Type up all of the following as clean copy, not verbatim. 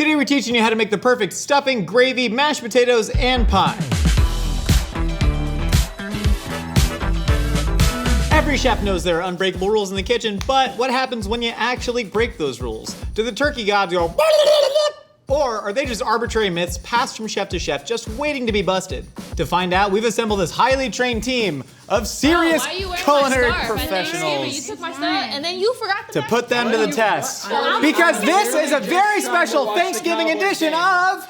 Today we're teaching you how to make the perfect stuffing, gravy, mashed potatoes, and pie. Every chef knows there are unbreakable rules in the kitchen, but what happens when you actually break those rules? Do the turkey gods go or are they just arbitrary myths passed from chef to chef just waiting to be busted? To find out, we've assembled this highly trained team of serious culinary professionals. You took my star and then you forgot to put them to the test. Because this is a very special Thanksgiving edition of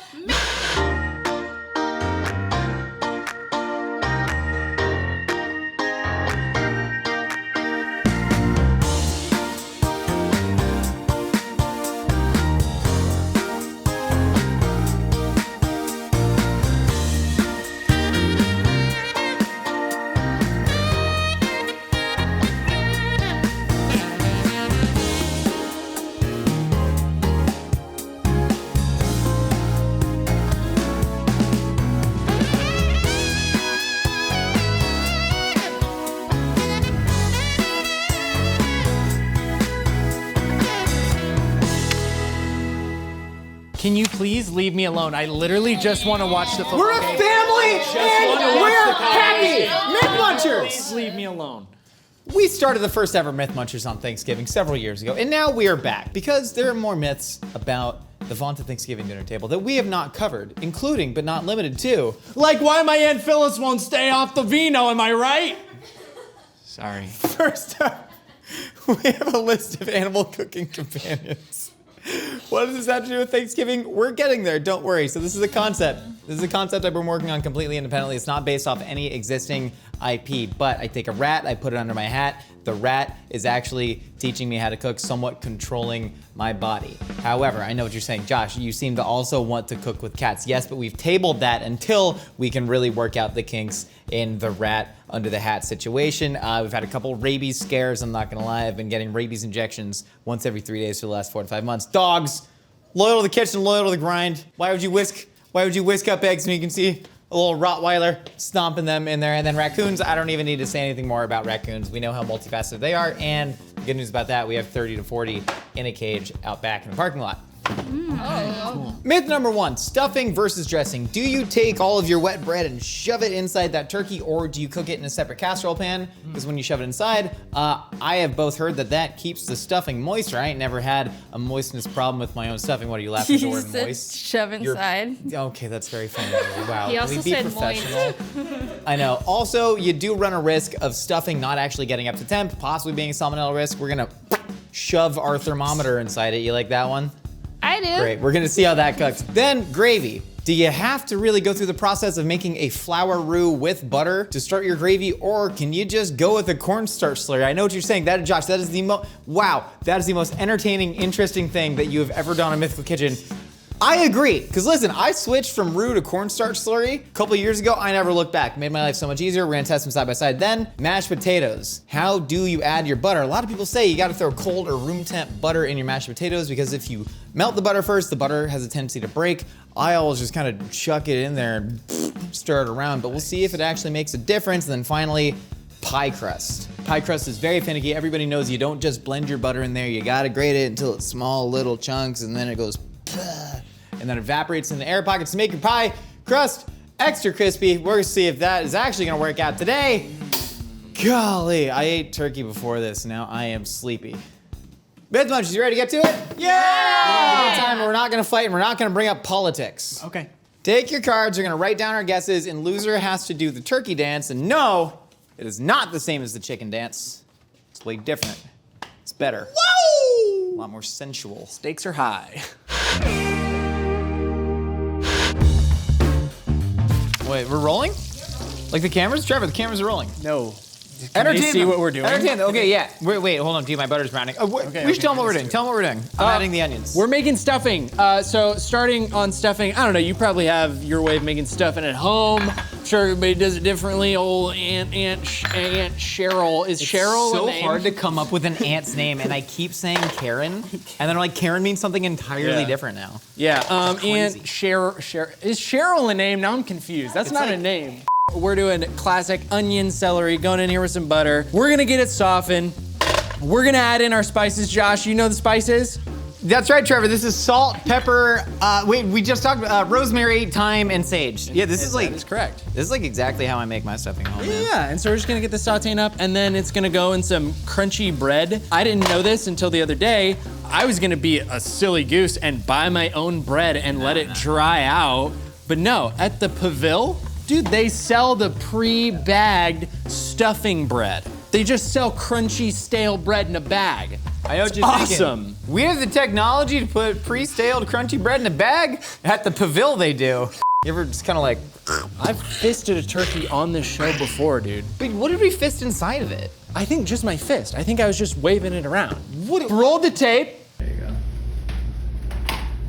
Can you please leave me alone? I literally just want to watch the football game. We're a family and we're happy! Myth Munchers! Please leave me alone. We started the first ever Myth Munchers on Thanksgiving several years ago, and now we are back because there are more myths about the vaunted Thanksgiving dinner table that we have not covered, including but not limited to, Like why my Aunt Phyllis won't stay off the vino, am I right? Sorry. first up, we have a list of animal cooking companions. What does this have to do with Thanksgiving? We're getting there, don't worry. So this is a concept. This is a concept I've been working on completely independently. It's not based off any existing IP, but I take a rat, I put it under my hat. The rat is actually teaching me how to cook, somewhat controlling my body. However, I know what you're saying. Josh, you seem to also want to cook with cats. Yes, but we've tabled that until we can really work out the kinks in the rat under the hat situation. We've had a couple rabies scares, I'm not gonna lie. I've been getting rabies injections once every 3 days for the last 4 to 5 months. Dogs, loyal to the kitchen, loyal to the grind. Why would you whisk up eggs when you can see a little Rottweiler stomping them in there? And then raccoons, I don't even need to say anything more about raccoons. We know how multifaceted they are, and the good news about that, we have 30 to 40 in a cage out back in the parking lot. Cool. Myth number 1, stuffing versus dressing. Do you take all of your wet bread and shove it inside that turkey, or do you cook it in a separate casserole pan? Because when you shove it inside, I have both heard that keeps the stuffing moist. I ain't never had a moistness problem with my own stuffing. What are you laughing at the You word said moist? shove inside. Okay, that's very funny. Wow, He can also we be said professional? I know. Also, you do run a risk of stuffing not actually getting up to temp, possibly being a salmonella risk. We're gonna shove our thermometer inside it. You like that one? I do. Great, we're gonna see how that cooks. Then gravy. Do you have to really go through the process of making a flour roux with butter to start your gravy, or can you just go with a cornstarch slurry? I know what you're saying. That, Josh, that is the that is the most entertaining, interesting thing that you have ever done on Mythical Kitchen. I agree, because listen, I switched from roux to cornstarch slurry a couple years ago. I never looked back. Made my life so much easier. We're gonna test them side by side. Then, mashed potatoes. How do you add your butter? A lot of people say you gotta throw cold or room temp butter in your mashed potatoes because if you melt the butter first, the butter has a tendency to break. I always just kind of chuck it in there and stir it around, but we'll see if it actually makes a difference. And then finally, pie crust. Pie crust is very finicky. Everybody knows you don't just blend your butter in there. You gotta grate it until it's small little chunks, and then it goes and then evaporates in the air pockets to make your pie crust extra crispy. We're gonna see if that is actually gonna work out today. Golly, I ate turkey before this. Now I am sleepy. Myth Munchers, you ready to get to it? Yeah! Time, we're not gonna fight and we're not gonna bring up politics. Okay. Take your cards, we're gonna write down our guesses, and loser has to do the turkey dance. And no, it is not the same as the chicken dance. It's way different. It's better. Whoa! A lot more sensual. Stakes are high. Wait, we're rolling? Like the cameras? Trevor, the cameras are rolling. No. Entertain see them. what we're doing? Entertain them. Okay, yeah. Wait, hold on, dude. My butter's browning. We should tell them what we're doing. Tell them what we're doing. I'm adding the onions. We're making stuffing. So starting on stuffing, I don't know, you probably have your way of making stuffing at home. I'm sure everybody does it differently. Old Aunt Cheryl. Is Cheryl so a name? hard to come up with an aunt's name, and I keep saying Karen, and then I'm like, Karen means something entirely different now. Yeah, Aunt crazy. Cheryl. Is Cheryl a name? Now I'm confused. That's not like- a name. We're doing classic onion, celery, going in here with some butter. We're gonna get it softened. We're gonna add in our spices. Josh, you know the spices? That's right, Trevor. This is salt, pepper. Wait, we just talked about rosemary, thyme, and sage. Yeah, this is like. That is correct. This is like exactly how I make my stuffing at home. man. Yeah, and so we're just gonna get this sauteing up, and then it's gonna go in some crunchy bread. I didn't know this until the other day. I was gonna be a silly goose and buy my own bread and let it dry out. But no, at the Pavil, dude, they sell the pre-bagged stuffing bread. They just sell crunchy, stale bread in a bag. I know what you're Awesome. thinking. We have the technology to put pre-staled crunchy bread in a bag. At the Pavil, they do. You ever just kind of like? I've fisted a turkey on this show before, dude. But what did we fist inside of it? I think just my fist. I think I was just waving it around. Roll the tape. There you go.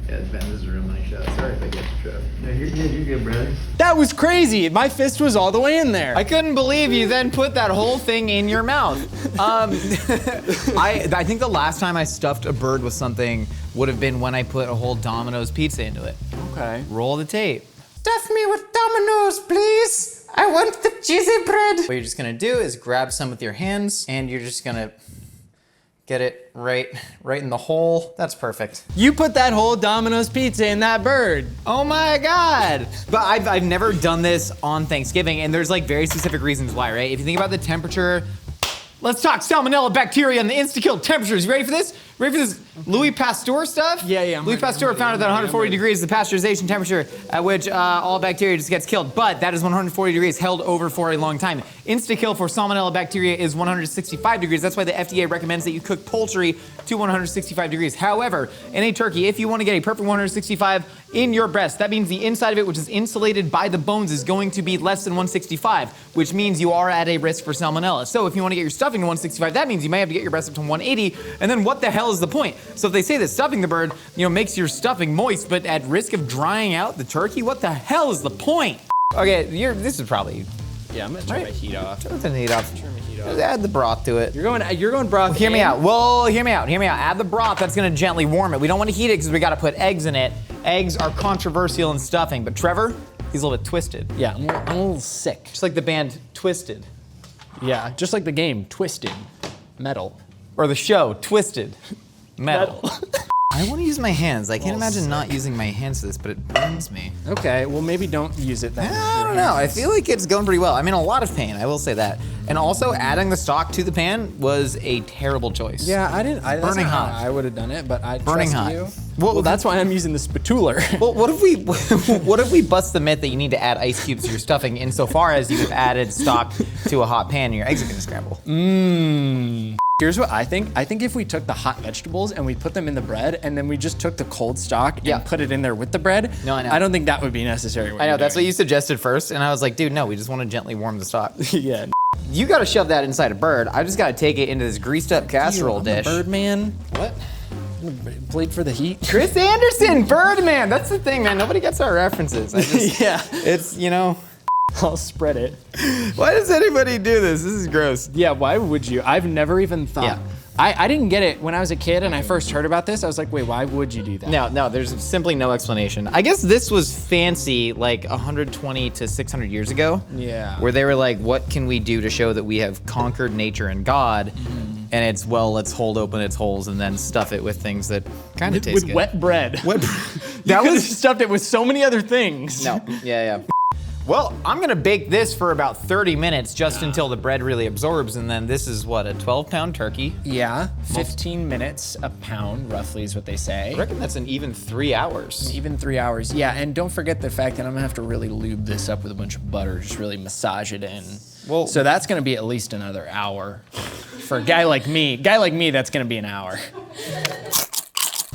Yeah, Ben, this is a real nice shot. Sorry if I get you, Trev. No, you're good, brother. That was crazy. My fist was all the way in there. I couldn't believe you then put that whole thing in your mouth. I think the last time I stuffed a bird with something would have been when I put a whole Domino's pizza into it. Okay. Roll the tape. Stuff me with Domino's, please. I want the cheesy bread. What you're just gonna do is grab some with your hands and you're just gonna get it right in the hole. That's perfect. You put that whole Domino's pizza in that bird. Oh my God. But I've never done this on Thanksgiving and there's like very specific reasons why, right? If you think about the temperature, let's talk salmonella bacteria and the insta-kill temperatures. You ready for this? Ready for this Louis Pasteur stuff? Yeah, I'm Louis ready, Pasteur I'm found that 140 degrees is the pasteurization temperature at which all bacteria just gets killed. But that is 140 degrees held over for a long time. Insta-kill for salmonella bacteria is 165 degrees. That's why the FDA recommends that you cook poultry to 165 degrees. However, in a turkey, if you want to get a perfect 165 in your breast, that means the inside of it, which is insulated by the bones, is going to be less than 165, which means you are at a risk for salmonella. So if you want to get your stuffing to 165, that means you may have to get your breast up to 180, and then what the hell is the point? So if they say that stuffing the bird, makes your stuffing moist, but at risk of drying out the turkey, what the hell is the point? Okay, this is probably. Yeah, I'm gonna turn my heat off. Turn the heat off. Turn my heat off. Add the broth to it. You're going broth. Hear me in. out. Well, hear me out. Add the broth. That's gonna gently warm it. We don't want to heat it because we got to put eggs in it. Eggs are controversial in stuffing, but Trevor, he's a little bit twisted. Yeah, I'm a little sick. Just like the band Twisted. Yeah, just like the game Twisted Metal. Or the show Twisted Metal. I want to use my hands. I can't imagine not using my hands for this, but it burns me. Okay, well maybe don't use it then. I don't know. I feel like it's going pretty well. I'm in a lot of pain. I will say that. And also, adding the stock to the pan was a terrible choice. Yeah, I didn't. Burning hot. I would have done it, but I Burning trust hot. you. Well, That's why I'm using the spatula. Well, what if we bust the myth that you need to add ice cubes to your stuffing insofar as you have added stock to a hot pan and your eggs are gonna scramble? Here's what I think. I think if we took the hot vegetables and we put them in the bread and then we just took the cold stock and put it in there with the bread, No, I know. I don't think that would be necessary. I know, that's what you suggested first, and I was like, dude, no, we just want to gently warm the stock. Yeah. You gotta shove that inside a bird. I just gotta take it into this greased up casserole I'm dish. the Birdman. What? Played for the Heat. Chris Anderson, Birdman. That's the thing, man. Nobody gets our references. Yeah. It's, I'll spread it. why does anybody do this? This is gross. Yeah, why would you? I've never even thought. Yeah. I didn't get it when I was a kid and I first heard about this. I was like, wait, why would you do that? No, there's simply no explanation. I guess this was fancy like 120 to 600 years ago. Yeah. Where they were like, what can we do to show that we have conquered nature and God? And it's, well, let's hold open its holes and then stuff it with things that kind of taste With good. wet bread. That was stuffed it with so many other things. No, yeah. Well, I'm gonna bake this for about 30 minutes just until the bread really absorbs, and then this is what, a 12-pound turkey? Yeah, 15 minutes a pound, roughly is what they say. I reckon that's an even 3 hours. Even 3 hours, yeah, and don't forget the fact that I'm gonna have to really lube this up with a bunch of butter, just really massage it in. Well- so that's gonna be at least another hour. For a guy like me, that's gonna be an hour.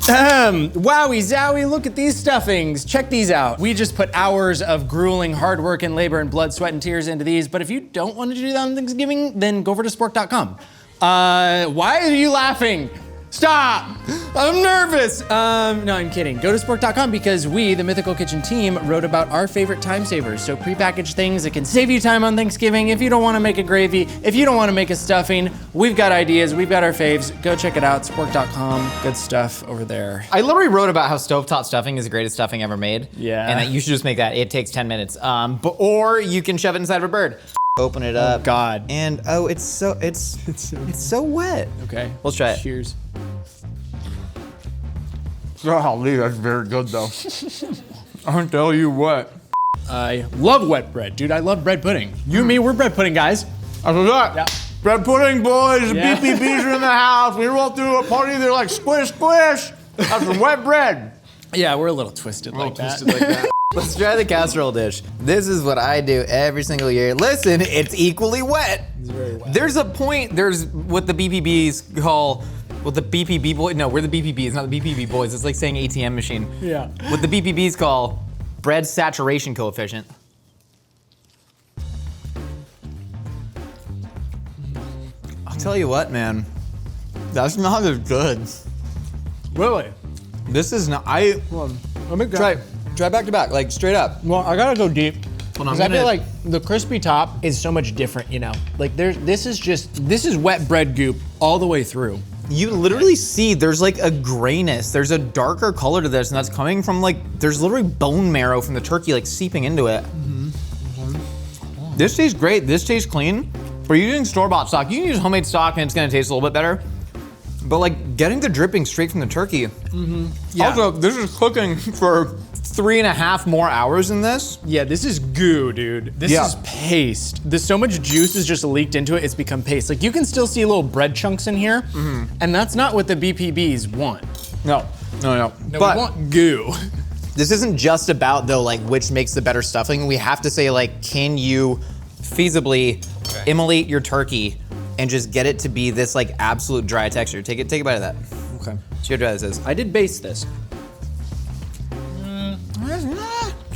Wowie zowie, look at these stuffings. Check these out. We just put hours of grueling hard work and labor and blood, sweat, and tears into these, but if you don't want to do that on Thanksgiving, then go over to spork.com. Why are you laughing? Stop! I'm nervous! No, I'm kidding. Go to spork.com because we, the Mythical Kitchen team, wrote about our favorite time savers. So prepackaged things that can save you time on Thanksgiving. If you don't want to make a gravy, if you don't want to make a stuffing, we've got ideas, we've got our faves. Go check it out, spork.com. Good stuff over there. I literally wrote about how stovetop stuffing is the greatest stuffing ever made. Yeah. And that you should just make that. It takes 10 minutes. Or you can shove it inside of a bird. Open it up. God. And it's so wet. Okay. Let's try it. Cheers. Golly, that's very good though. I'll tell you what. I love wet bread, dude. I love bread pudding. You and me, we're bread pudding guys. I forgot. Yeah. Bread pudding boys, Yeah. BPBs are in the house. We roll through a party, they're like squish, squish. That's some wet bread. Yeah, we're a little twisted like that. Twisted like that. Let's try the casserole dish. This is what I do every single year. Listen, it's equally wet. It's very wet. There's a point, there's what the BPBs call, what the BPB boys, no, we're the BPBs, not the BPB boys. It's like saying ATM machine. Yeah. What the BPBs call bread saturation coefficient. I'll tell you what, man, that's not as good. Really? This is not, Let me try back to back, like straight up. Well, I gotta go deep. Hold on, Because I'm I feel gonna- like the crispy top is so much different, you know? Like this is wet bread goop all the way through. You literally see there's like a grayness, there's a darker color to this, and that's coming from like, there's literally bone marrow from the turkey like seeping into it. This tastes great, this tastes clean. We're using store-bought stock. You can use homemade stock and it's gonna taste a little bit better. But like getting the dripping straight from the turkey. Yeah. Also, this is cooking for 3.5 more hours in this. Yeah, this is goo, dude. This Yeah. is paste. There's so much juice is just leaked into it, it's become paste. Like you can still see little bread chunks in here, and that's not what the BPBs want. No. No, But we want goo. this isn't just about though like which makes the better stuffing. We have to say like, can you feasibly immolate your turkey and just get it to be this like absolute dry texture? Take a bite of that. Okay. See how dry this is. I did base this.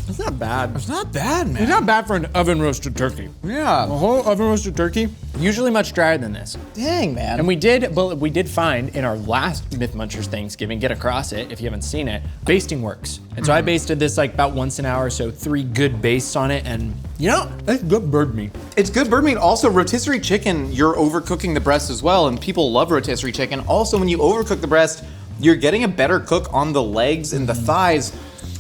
It's not bad. It's not bad, man. It's not bad for an oven roasted turkey. A Yeah. whole oven roasted turkey, usually much drier than this. Dang, man. And we did find in our last Myth Munchers Thanksgiving, get across it if you haven't seen it, basting works. And so I basted this like about once an hour, so 3 good bastes on it, and you know, that's good bird meat. It's good bird meat. Also, rotisserie chicken, you're overcooking the breast as well, and people love rotisserie chicken. Also, when you overcook the breast, you're getting a better cook on the legs and the thighs.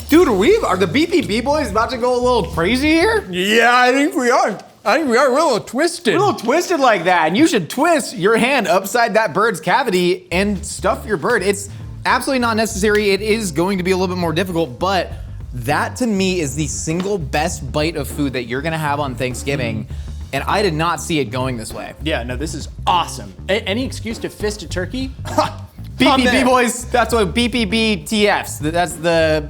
Dude, are the BPB boys about to go a little crazy here? Yeah, I think we are. We're a little twisted. A little twisted like that, and you should twist your hand upside that bird's cavity and stuff your bird. It's absolutely not necessary. It is going to be a little bit more difficult, but that to me is the single best bite of food that you're gonna have on Thanksgiving, and I did not see it going this way. Yeah, no, this is awesome. Any excuse to fist a turkey? BPB boys, that's what BPB TFs. That's the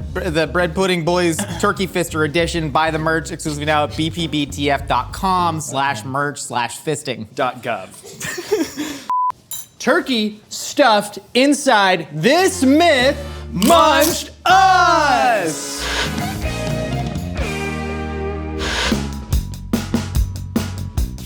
Bread Pudding Boys Turkey Fister edition. Buy the merch exclusively now at bpbtf.com/merch/fisting. .gov. Turkey stuffed inside this myth munched us.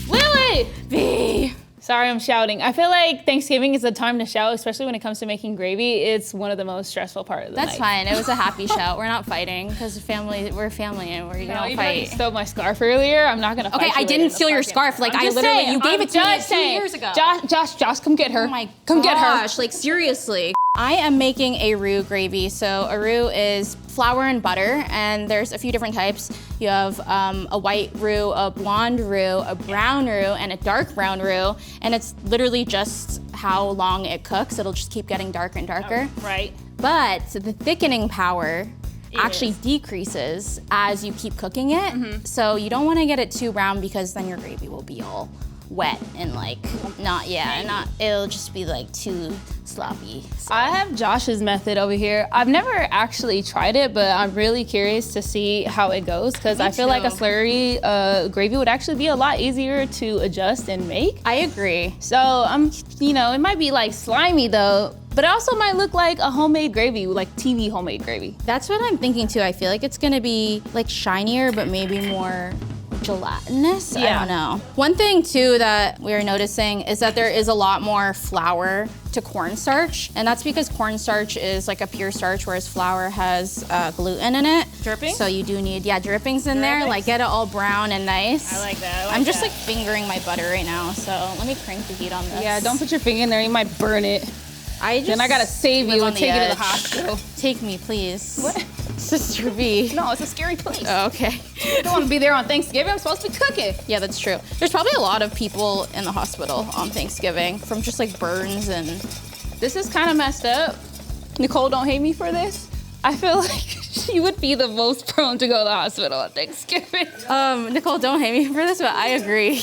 Lily! V. Sorry, I'm shouting. I feel like Thanksgiving is a time to shout, especially when it comes to making gravy. It's one of the most stressful part of the That's night. fine. It was a happy shout. We're not fighting because we're family and we No, don't you fight. stole my scarf earlier. I'm not gonna fight Okay, you I later didn't in the steal your parking scarf. lot. Like, I'm I just literally- saying, you gave I'm it to me just 2 saying. years ago. Josh, come get her. Oh my Come get her. gosh, like seriously. I am making a roux gravy. So a roux is flour and butter, and there's a few different types. You have a white roux, a blonde roux, a brown roux, and a dark brown roux. And it's literally just how long it cooks. It'll just keep getting darker and darker. Right. But the thickening power actually is. decreases as you keep cooking it. So you don't want to get it too brown because then your gravy will be all wet and like it'll just be like too sloppy. So. I have Josh's method over here. I've never actually tried it, but I'm really curious to see how it goes because I feel like a too. slurry gravy would actually be a lot easier to adjust and make. I agree. So it might be like slimy though, but it also might look like a homemade gravy, like TV homemade gravy. That's what I'm thinking too. I feel like it's gonna be like shinier, but maybe more gelatinous. I Yeah. don't know. One thing too that we're noticing is that there is a lot more flour to cornstarch, and that's because cornstarch is like a pure starch, whereas flour has gluten in it. Dripping? So you do need drippings in there. Drippings? Like get it all brown and nice. I like that. I like I'm just that. like fingering my butter right now, so let me crank the heat on this. Yeah, don't put your finger in there, you might burn it. Then I gotta save you and take you to the hospital. Take me, please. What? Sister V. No, it's a scary place. Oh, okay. I don't want to be there on Thanksgiving. I'm supposed to be cooking. Yeah, that's true. There's probably a lot of people in the hospital on Thanksgiving from just like burns and This is kind of messed up. Nicole, don't hate me for this. I feel like she would be the most prone to go to the hospital on Thanksgiving. Nicole, don't hate me for this, but I agree.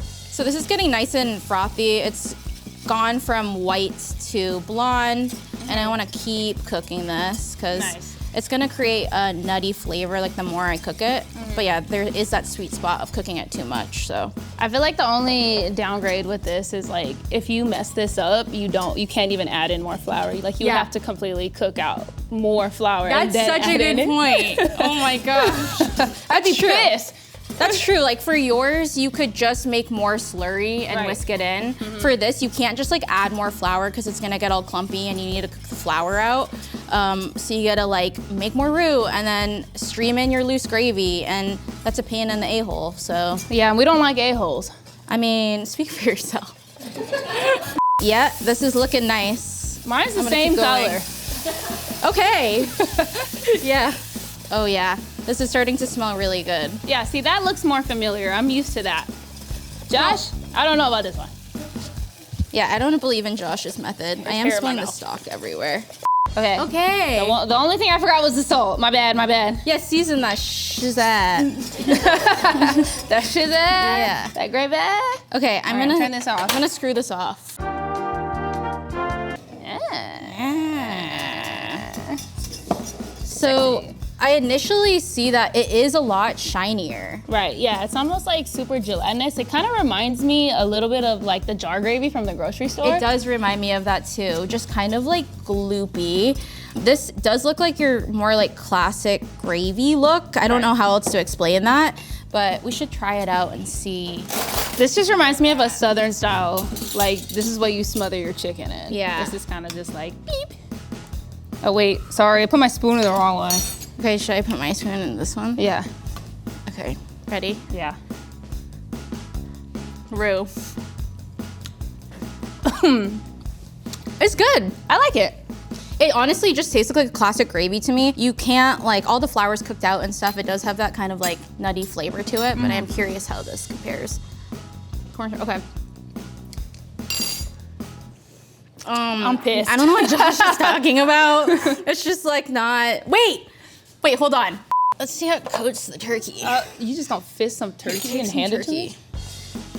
So this is getting nice and frothy. It's gone from white to blonde, and I want to keep cooking this because it's gonna create a nutty flavor like the more I cook it. But yeah, there is that sweet spot of cooking it too much, so. I feel like the only downgrade with this is like, if you mess this up, you can't even add in more flour. Like you have to completely cook out more flour. That's such a good point. Oh my gosh. I'd be pissed. That's true. Like for yours, you could just make more slurry and whisk it in. For this, you can't just like add more flour because it's gonna get all clumpy and you need to cook the flour out. So you gotta like make more roux and then stream in your loose gravy, and that's a pain in the a-hole, so. Yeah, and we don't like a-holes. I mean, speak for yourself. Yeah, this is looking nice. Mine's the same color. Okay. Yeah. Oh yeah. This is starting to smell really good. Yeah, see, that looks more familiar. I'm used to that. Josh, I don't know about this one. Yeah, I don't believe in Josh's method. I am spilling the stock everywhere. Okay. Okay. The only thing I forgot was the salt. My bad, my bad. Yeah, season that shizat. That shizat. Yeah. That gravy. Okay, I'm gonna turn this off. I'm gonna screw this off. So I initially see that it is a lot shinier. Right, yeah, it's almost like super gelatinous. It kind of reminds me a little bit of like the jar gravy from the grocery store. It does remind me of that too, just kind of like gloopy. This does look like your more like classic gravy look. I don't know how else to explain that, but we should try it out and see. This just reminds me of a Southern style, like this is what you smother your chicken in. Yeah. This is kind of just like beep. Oh wait, sorry, I put my spoon in the wrong one. Okay, should I put my spoon in this one? Yeah. Okay, ready? Yeah. Roux. It's good. I like it. It honestly just tastes like a classic gravy to me. You can't, like, all the flour's cooked out and stuff. It does have that kind of like nutty flavor to it, but I'm curious how this compares. Okay. I'm pissed. I don't know what Josh is talking about. It's just like not, wait, hold on. Let's see how it coats the turkey. You just gonna fist some turkey and hand it to me?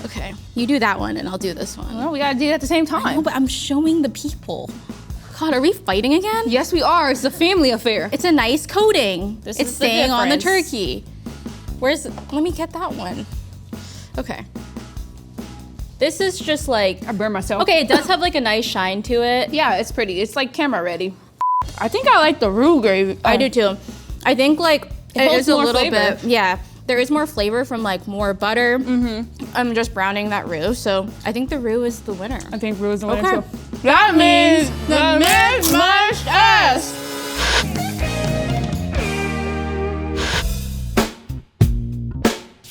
Okay, you do that one and I'll do this one. Well, we gotta do it at the same I know, time. but I'm showing the people. God, are we fighting again? Yes, we are. It's a family affair. It's a nice coating. This it's is the staying on the difference. turkey. Let me get that one. Okay. This is just like, I burned myself. okay, it does have like a nice shine to it. Yeah, it's pretty. It's like camera ready. I think I like the roux gravy. I do too. I think like it holds is a more little flavor. bit, yeah. There is more flavor from like more butter. I'm just browning that roux, so I think the roux is the winner. I think roux is the winner Okay. too. That means the mix must ass.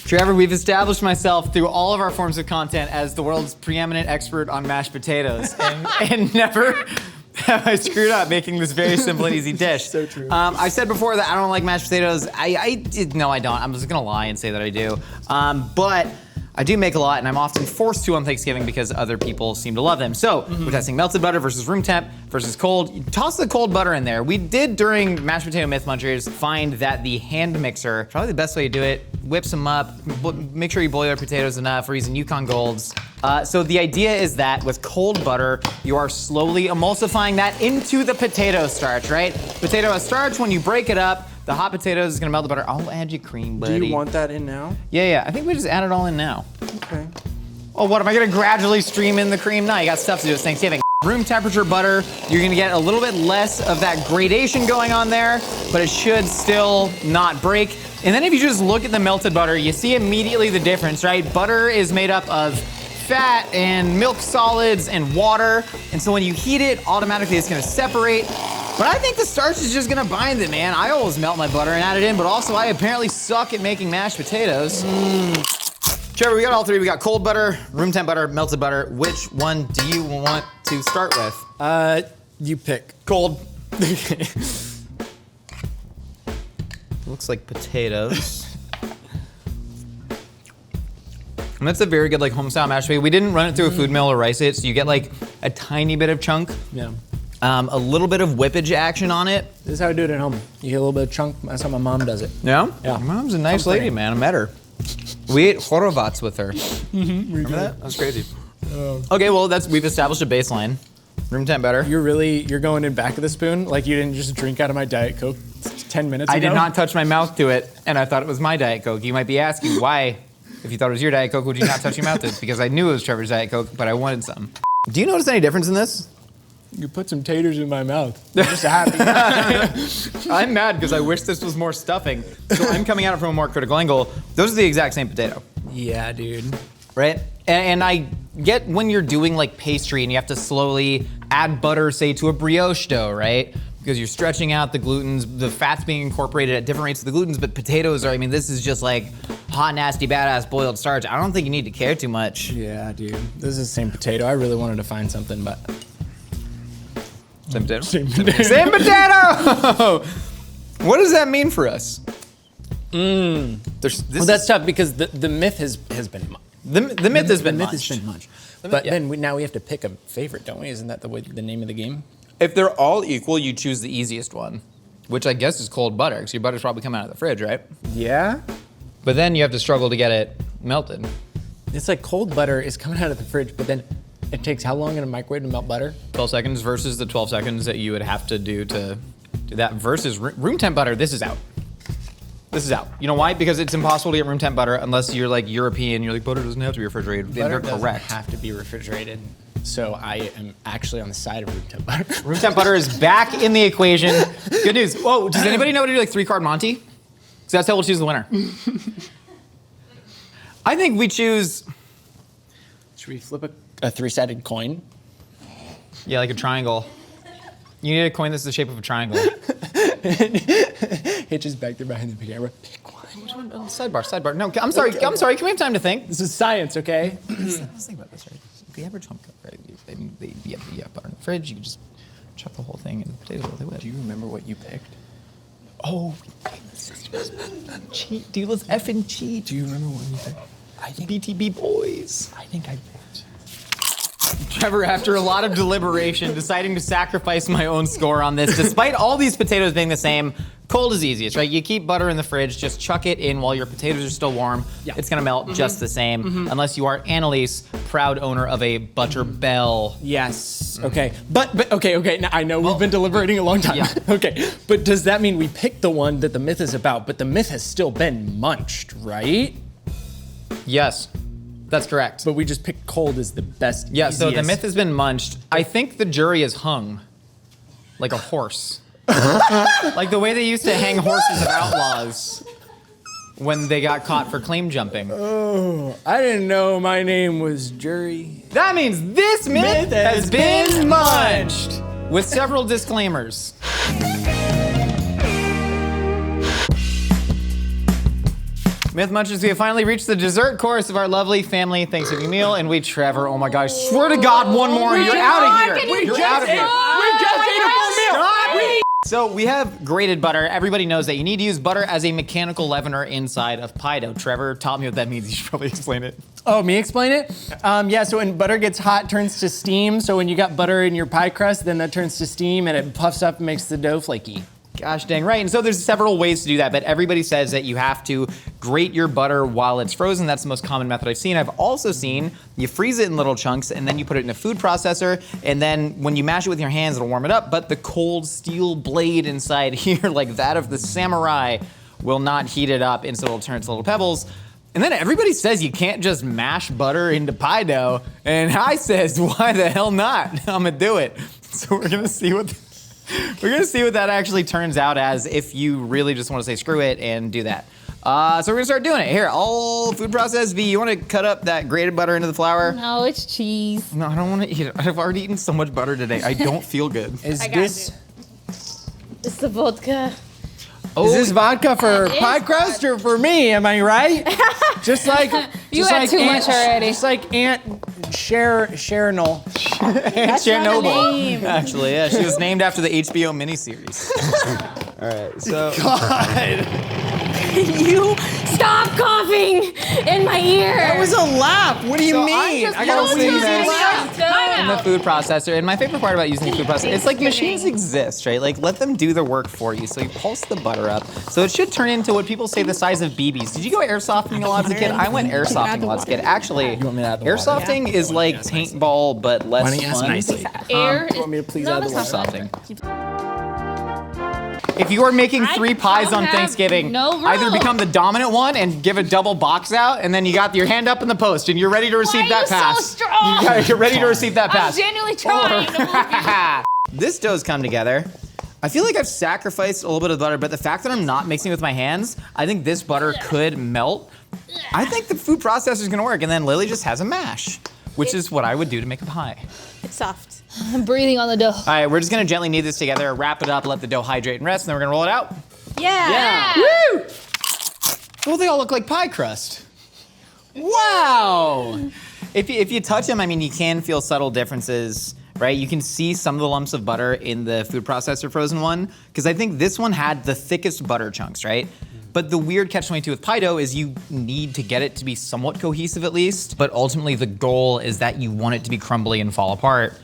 Trevor, we've established myself through all of our forms of content as the world's preeminent expert on mashed potatoes, and never have I screwed up making this very simple and easy dish. So true. I said before that I don't like mashed potatoes. No, I don't. I'm just gonna lie and say that I do. But I do make a lot, and I'm often forced to on Thanksgiving because other people seem to love them. So we're testing melted butter versus room temp versus cold. You toss the cold butter in there. We did during Mashed Potato Myth Munchers find that the hand mixer, probably the best way to do it, whips them up, make sure you boil your potatoes enough. We're using Yukon Golds. So the idea is that with cold butter, you are slowly emulsifying that into the potato starch, right? Potato starch, when you break it up, the hot potatoes is gonna melt the butter. I'll add you cream, buddy. Do you want that in now? Yeah, I think we just add it all in now. Okay. Oh, what, am I gonna gradually stream in the cream? No, you got stuff to do, it's Thanksgiving. Room temperature butter, you're gonna get a little bit less of that gradation going on there, but it should still not break. And then if you just look at the melted butter, you see immediately the difference, right? Butter is made up of fat and milk solids and water, and so when you heat it, automatically it's gonna separate. But I think the starch is just gonna bind it, man. I always melt my butter and add it in, but also I apparently suck at making mashed potatoes. Trevor, we got all three. We got cold butter, room temp butter, melted butter. Which one do you want to start with? You pick. Cold. Looks like potatoes. And that's a very good like home style mashed potato. We didn't run it through a food mill or rice it, so you get like a tiny bit of chunk. Yeah. A little bit of whippage action on it. This is how I do it at home. You get a little bit of chunk. That's how my mom does it. Yeah? Yeah. My mom's a nice lady, man. I met her. We ate Horovats with her. Remember that? That was crazy. Okay, well, we've established a baseline. Room temp butter. You're going in back of the spoon? Like you didn't just drink out of my Diet Coke 10 minutes ago? I did not touch my mouth to it, and I thought it was my Diet Coke. You might be asking why, if you thought it was your Diet Coke, would you not touch your mouth to it? Because I knew it was Trevor's Diet Coke, but I wanted some. Do you notice any difference in this? You put some taters in my mouth. I'm just happy. I'm mad because I wish this was more stuffing. So I'm coming at it from a more critical angle. Those are the exact same potato. Yeah, dude. Right? And I get when you're doing like pastry and you have to slowly add butter, say, to a brioche dough, right? Because you're stretching out the glutens, the fat's being incorporated at different rates of the glutens, but potatoes are, I mean, this is just like hot, nasty, badass boiled starch. I don't think you need to care too much. Yeah, dude. This is the same potato. I really wanted to find something, but... Same potato? Same potato. Same potato! What does that mean for us? Well, that's tough because the myth has been... The myth has been munched. munched. But then now we have to pick a favorite, don't we? Isn't that the name of the game? If they're all equal, you choose the easiest one, which I guess is cold butter, because your butter's probably coming out of the fridge, right? Yeah. But then you have to struggle to get it melted. It's like cold butter is coming out of the fridge, but then it takes how long in a microwave to melt butter? 12 seconds versus the 12 seconds that you would have to do to do that versus room temp butter, this is out. This is out. You know why? Because it's impossible to get room temp butter unless you're like European, you're like, butter doesn't have to be refrigerated. Butter They're doesn't correct. have to be refrigerated. So I am actually on the side of room temp butter. Room temp butter is back in the equation. Good news. Oh, does anybody know how to do like 3-card Monty? Because that's how we'll choose the winner. I think we choose... Should we flip a three-sided coin? Yeah, like a triangle. You need a coin that's the shape of a triangle. Hitches back there behind the camera. Pick one. Which one? Oh, sidebar. No, I'm sorry. Can we have time to think? This is science, okay? Let's think about this, right? If you ever chunk up, right? You have butter in the fridge, you can just chuck the whole thing in the potatoes all the way. Do you remember what you picked? Oh, cheat, dude, let's effing cheat. Do you remember what you picked? I think BTB boys. I think I picked. Trevor, after a lot of deliberation, deciding to sacrifice my own score on this, despite all these potatoes being the same, cold is easiest, right? You keep butter in the fridge, just chuck it in while your potatoes are still warm. Yeah. It's gonna melt just the same, unless you are Annalise, proud owner of a Butter Bell. Yes. Okay. But okay. Now I know we've been deliberating a long time. Yeah. Okay. But does that mean we picked the one that the myth is about, but the myth has still been munched, right? Yes, that's correct. But we just picked cold as the best. Yeah, so the easiest. myth has been munched. I think the jury is hung like a horse. Like the way they used to hang horses of outlaws when they got caught for claim jumping. Oh, I didn't know my name was jury. That means this myth has been munched with several disclaimers. Myth Munchers, we have finally reached the dessert course of our lovely family Thanksgiving meal, and Trevor, oh my gosh, swear to God, one more, and you're out of here. You're out of here. We just ate a full meal. So we have grated butter. Everybody knows that you need to use butter as a mechanical leavener inside of pie dough. Trevor taught me what that means. You should probably explain it. Oh, me explain it? Yeah, so when butter gets hot, it turns to steam. So when you got butter in your pie crust, then that turns to steam and it puffs up and makes the dough flaky. Gosh dang right. And so there's several ways to do that, but everybody says that you have to grate your butter while it's frozen. That's the most common method I've seen. I've also seen you freeze it in little chunks and then you put it in a food processor, and then when you mash it with your hands, it'll warm it up, but the cold steel blade inside here, like that of the samurai, will not heat it up, and so it'll turn to little pebbles. And then everybody says you can't just mash butter into pie dough, and I says, why the hell not? I'm gonna do it. So we're gonna see what that actually turns out as if you really just want to say screw it and do that. So we're gonna start doing it. Here, all food process. V, you want to cut up that grated butter into the flour? No, it's cheese. No, I don't want to eat it. I've already eaten so much butter today. I don't feel good. Is I got this It's the vodka. Oh, is this vodka for It is pie crust or for me? Am I right? Just like You just had like too Aunt, much already. Just like Aunt Chernobyl. That's not a name. Actually, yeah, she was named after the HBO miniseries. All right, so. You stop coughing in my ear. That was a lap. What do you mean? I gotta say this. Time In the out. food processor, and my favorite part about using the food processor, it's like machines exist, right? Like let them do the work for you. So you pulse the butter up. So it should turn into what people say the size of BBs. Did you go airsofting a lot as a kid? I went airsofting a lot as a kid. Actually, want me to add the water? airsofting is like paintball, but less Why don't you ask fun. nicely? Air you want me to please add the that's not water? Airsofting. If you are making 3 pies don't on have Thanksgiving, no either rule. become the dominant one and give a double box out, and then you got your hand up in the post, and you're ready to receive are that you so pass. strong? You're ready to receive that I'm pass. genuinely trying to move you. This dough's come together. I feel like I've sacrificed a little bit of butter, but the fact that I'm not mixing with my hands, I think this butter could melt. I think the food processor is gonna work, and then Lily just has a mash, which is what I would do to make a pie. It's soft. I'm breathing on the dough. All right, we're just gonna gently knead this together, wrap it up, let the dough hydrate and rest, and then we're gonna roll it out. Yeah. Woo! Well, they all look like pie crust. Wow! If you touch them, I mean, you can feel subtle differences, right? You can see some of the lumps of butter in the food processor frozen one, because I think this one had the thickest butter chunks, right? But the weird catch-22 with pie dough is you need to get it to be somewhat cohesive at least, but ultimately the goal is that you want it to be crumbly and fall apart.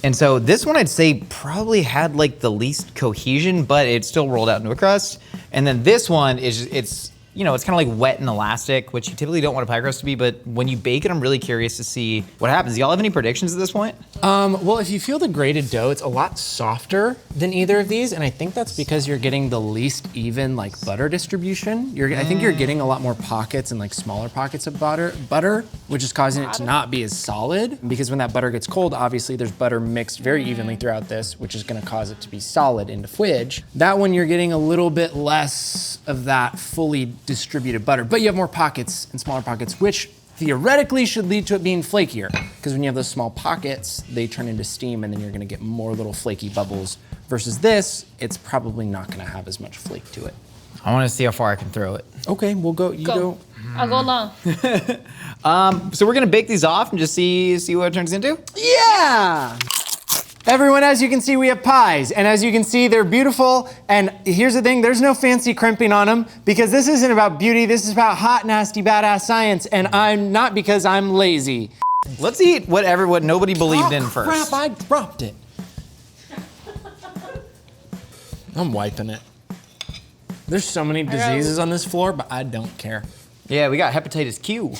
And so this one I'd say probably had like the least cohesion, but it still rolled out into a crust. And then this one is, it's kind of like wet and elastic, which you typically don't want a pie crust to be, but when you bake it, I'm really curious to see what happens. Do y'all have any predictions at this point? Well, if you feel the grated dough, it's a lot softer than either of these, and I think that's because you're getting the least even like butter distribution. I think you're getting a lot more pockets and like smaller pockets of butter, which is causing it to not be as solid. Because when that butter gets cold, obviously there's butter mixed very evenly throughout this, which is gonna cause it to be solid into fridge. That one you're getting a little bit less of that fully distributed butter, but you have more pockets and smaller pockets, which theoretically should lead to it being flakier, because when you have those small pockets, they turn into steam and then you're gonna get more little flaky bubbles. Versus this, it's probably not gonna have as much flake to it. I want to see how far I can throw it. Okay, we'll go, you go. I'll go long. So we're gonna bake these off and just see what it turns into? Yeah! Everyone, as you can see, we have pies, and as you can see, they're beautiful, and here's the thing, there's no fancy crimping on them, because this isn't about beauty, this is about hot, nasty, badass science, and I'm not because I'm lazy. Let's eat what nobody believed in first. Crap, I dropped it. I'm wiping it. There's so many diseases on this floor, but I don't care. Yeah, we got hepatitis Q.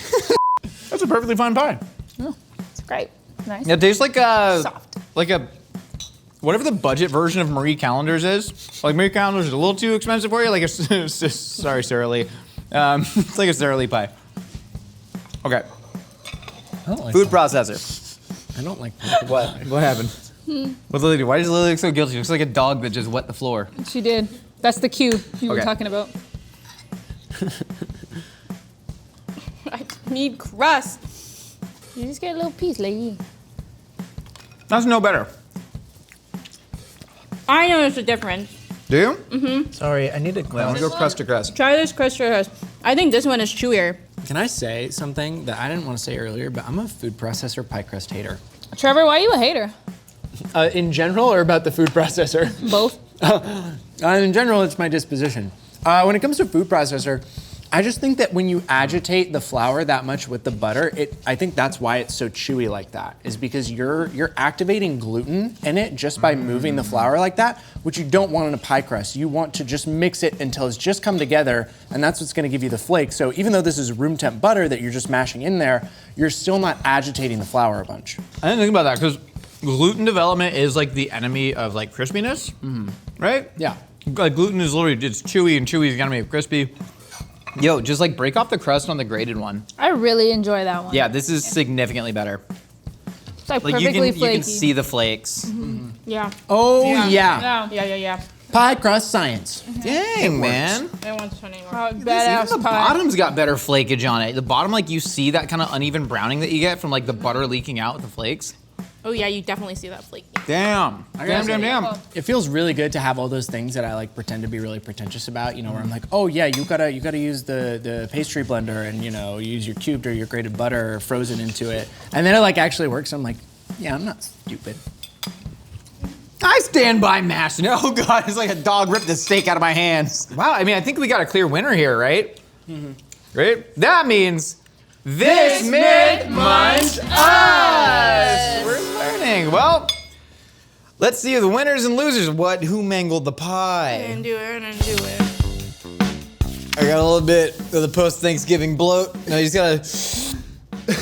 That's a perfectly fine pie. It's great. Nice. It tastes like a, Soft. whatever the budget version of Marie Callender's is. Like Marie Callender's is a little too expensive for you. Like sorry, Sara Lee. It's like a Sara Lee pie. Okay, I don't like food that. processor. I don't like that. What happened? What's Lily do? Why does Lily look so guilty? She looks like a dog that just wet the floor. She did. That's the cue you were Okay. talking about. I need crust. You just get a little piece, lady. That's no better. I noticed a difference. Do you? Sorry, I need to I want to go crust to crust. Try this crust for crust. I think this one is chewier. Can I say something that I didn't want to say earlier, but I'm a food processor pie crust hater. Trevor, why are you a hater? In general, or about the food processor? Both. In general, it's my disposition. When it comes to food processor, I just think that when you agitate the flour that much with the butter, I think that's why it's so chewy like that, is because you're activating gluten in it just by moving the flour like that, which you don't want in a pie crust. You want to just mix it until it's just come together, and that's what's gonna give you the flake. So even though this is room temp butter that you're just mashing in there, you're still not agitating the flour a bunch. I didn't think about that because gluten development is like the enemy of like crispiness, right? Yeah. Like gluten is literally, it's chewy and chewy is gonna make it crispy. Yo, just like break off the crust on the grated one. I really enjoy that one. Yeah, this is significantly better. It's like Like perfectly you flaky. can see the flakes. Yeah. Oh Yeah. Yeah. Pie crust science. Dang, man. That one's funny. Even Badass the pie. bottom's got better flakage on it. The bottom, like you see that kind of uneven browning that you get from like the butter leaking out with the flakes. Oh yeah, you definitely see that flaky. Damn. Damn. It feels really good to have all those things that I like pretend to be really pretentious about, you know, where I'm like, oh yeah, you gotta use the pastry blender and, you know, use your cubed or your grated butter frozen into it. And then it like actually works. I'm like, yeah, I'm not stupid. I stand by mashing. Oh God, it's like a dog ripped the steak out of my hands. Wow, I mean, I think we got a clear winner here, right? Right? That means this myth munch us. We're learning. Well, let's see the winners and losers. Who mangled the pie? I didn't do it. I got a little bit of the post-Thanksgiving bloat. No, you just gotta.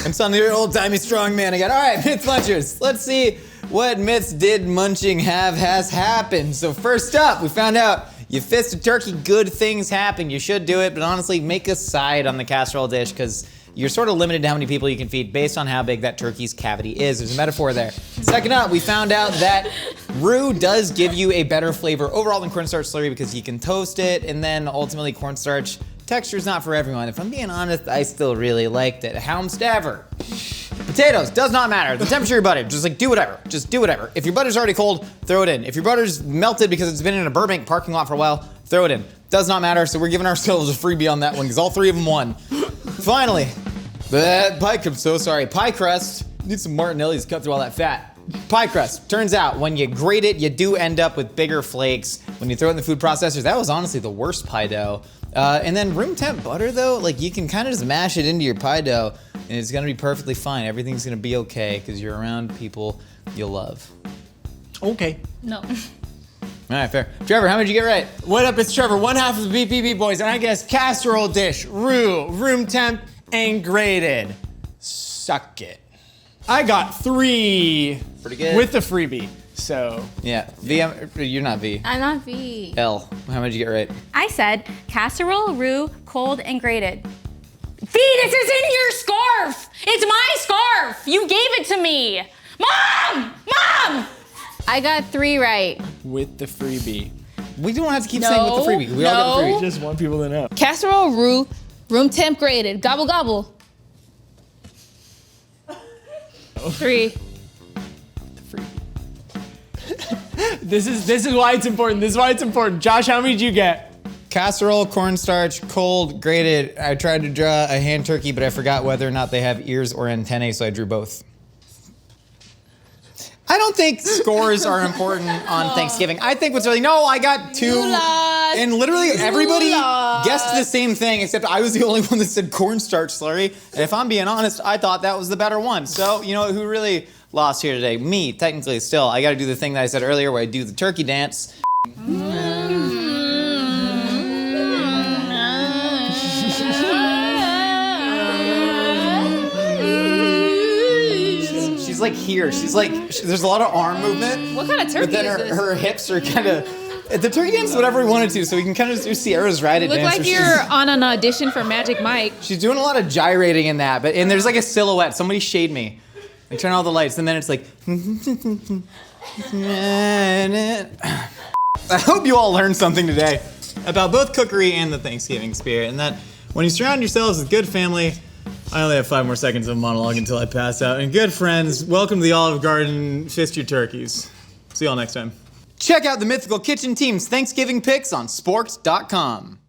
It's on the old-timey strong man again. All right, myth munchers. Let's see what myths did munching has happened. So first up, we found out you fist a turkey, good things happen. You should do it, but honestly, make a side on the casserole dish because you're sort of limited to how many people you can feed based on how big that turkey's cavity is. There's a metaphor there. Second up, we found out that roux does give you a better flavor overall than cornstarch slurry because you can toast it, and then ultimately cornstarch texture's not for everyone. If I'm being honest, I still really liked it. Houndstaver. Potatoes, does not matter. The temperature of your butter, just like do whatever. Just do whatever. If your butter's already cold, throw it in. If your butter's melted because it's been in a Burbank parking lot for a while, throw it in. Does not matter, so we're giving ourselves a freebie on that one because all three of them won. Finally, I'm so sorry. Pie crust, need some Martinelli's to cut through all that fat. Pie crust, turns out when you grate it, you do end up with bigger flakes. When you throw it in the food processors, that was honestly the worst pie dough. And then room temp butter though, like you can kind of just mash it into your pie dough and it's gonna be perfectly fine. Everything's gonna be okay because you're around people you love. Okay. No. All right, fair. Trevor, how many did you get right? What up, it's Trevor, one half of the BPB boys, and I guess casserole dish, roux, room temp, and grated. Suck it. I got 3. Pretty good. With the freebie, so. Yeah, V, you're not V. I'm not V. L, how many did you get right? I said casserole, roux, cold, and grated. V, this is in your scarf! It's my scarf! You gave it to me! Mom! Mom! I got 3 right. With the freebie. We don't have to keep saying with the freebie. We all got the freebie. Just want people to know. Casserole, roux, room temp grated. Gobble, gobble. 3. This is why it's important. This is why it's important. Josh, how many did you get? Casserole, cornstarch, cold, grated. I tried to draw a hand turkey, but I forgot whether or not they have ears or antennae, so I drew both. I don't think scores are important on Thanksgiving. I think what's really, no, I got 2. You lost. And literally everybody lost. guessed the same thing, except I was the only one that said cornstarch slurry. And if I'm being honest, I thought that was the better one. So, you know, who really lost here today? Me, technically, still. I gotta do the thing that I said earlier where I do the turkey dance. She's like here. She's like, there's a lot of arm movement. What kind of turkey But then is this? her hips are kind of, the turkey dance is whatever we wanted to, so we can kind of do Sierra's ride Look dance. like you're on an audition for Magic Mike. She's doing a lot of gyrating in that, and there's like a silhouette. Somebody shade me. I turn all the lights, and then it's like. I hope you all learned something today about both cookery and the Thanksgiving spirit, and that when you surround yourselves with good family, I only have 5 more seconds of monologue until I pass out, and good friends, welcome to the Olive Garden. Fist your turkeys. See y'all next time. Check out the Mythical Kitchen team's Thanksgiving picks on sporks.com.